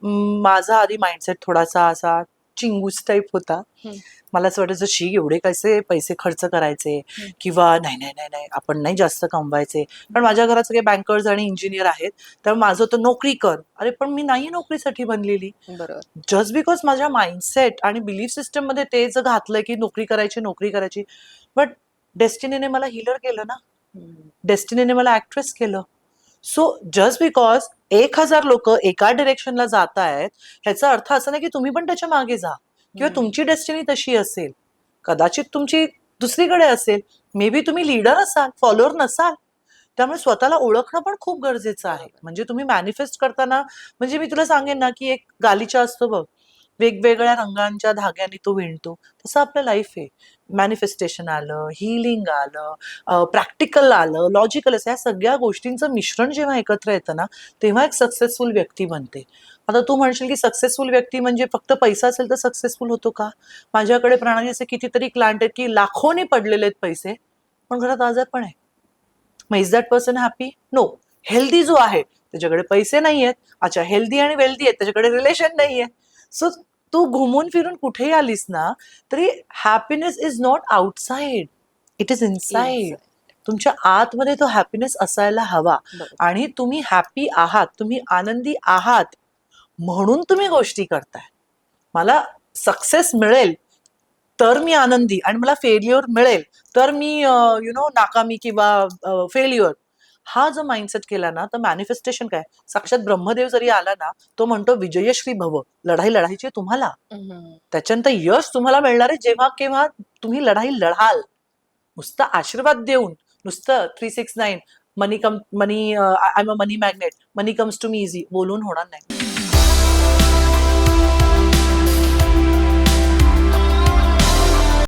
माझा आधी माइंडसेट थोडासा असा चिंगूस टाईप होता. हम्म. मला असं वाटायचं शी एवढे कसे पैसे खर्च करायचे किंवा नाही नाही नाही नाही आपण नाही जास्त कमवायचे. पण माझ्या घरात सगळे बँकर्स आणि इंजिनियर आहेत, त्यामुळे माझं होतं नोकरी कर. अरे पण मी नाही नोकरीसाठी बनलेली. बरोबर. जस्ट बिकॉज माझ्या माइंडसेट आणि बिलीफ सिस्टम मध्ये ते जर घातलंय की नोकरी करायची, बट डेस्टिनीने मला हिलर केलं ना. डेस्टिनीने मला ऍक्ट्रेस केलं. सो जस्ट बिकॉज 1000 लोक एका डिरेक्शनला जात आहेत, ह्याचा अर्थ असा नाही की तुम्ही पण त्याच्या मागे जा किंवा तुमची डेस्टिनी तशी असेल. कदाचित तुमची दुसरीकडे असेल. मे बी तुम्ही लीडर असाल, फॉलोअर नसाल. त्यामुळे स्वतःला ओळखणं पण खूप गरजेचं आहे. म्हणजे तुम्ही मॅनिफेस्ट करताना, म्हणजे मी तुला सांगेन ना की एक गालिचा असतो बघ, वेगवेगळ्या रंगांच्या धाग्यांनी तो विणतो, तसं आपलं लाईफ आहे. मॅनिफेस्टेशन आलं, हिलिंग आलं, प्रॅक्टिकल आलं, लॉजिकल असं, या सगळ्या गोष्टींचं मिश्रण जेव्हा एकत्र येतं ना, तेव्हा एक सक्सेसफुल व्यक्ती बनते. आता तू म्हणशील की सक्सेसफुल व्यक्ती म्हणजे फक्त पैसा असेल तर सक्सेसफुल होतो का? माझ्याकडे प्रणाली असे कितीतरी क्लायंट आहेत की लाखोनी पडलेले आहेत पैसे, पण घरात आजार पण आहे. मग is that person happy? No. Healthy जो आहे त्याच्याकडे पैसे नाहीयेत, अच्छा हेल्दी आणि वेल्दी आहेत, त्याच्याकडे रिलेशन नाहीये. सो तू घुमून फिरून कुठेही आलीस ना तरी happiness is not outside, it is inside. तुमच्या आतमध्ये तो हॅपीनेस असायला हवा. आणि तुम्ही हॅपी आहात, तुम्ही आनंदी आहात म्हणून तुम्ही गोष्टी करताय. मला सक्सेस मिळेल तर मी आनंदी, आणि मला फेल्युअर मिळेल तर मी नाकामी किंवा फेल्युअर, हा जो माइंडसेट केला ना, तर मॅनिफेस्टेशन काय, साक्षात ब्रह्मदेव जरी आला ना, तो म्हणतो विजयश्री भव. लढाई लढायची तुम्हाला, त्याच्यानंतर यश तुम्हाला मिळणार आहे जेव्हा केव्हा तुम्ही लढाई लढाल. नुसतं आशीर्वाद देऊन, नुसतं 369 money I am a money magnet, money comes to me easy बोलून होणार नाही.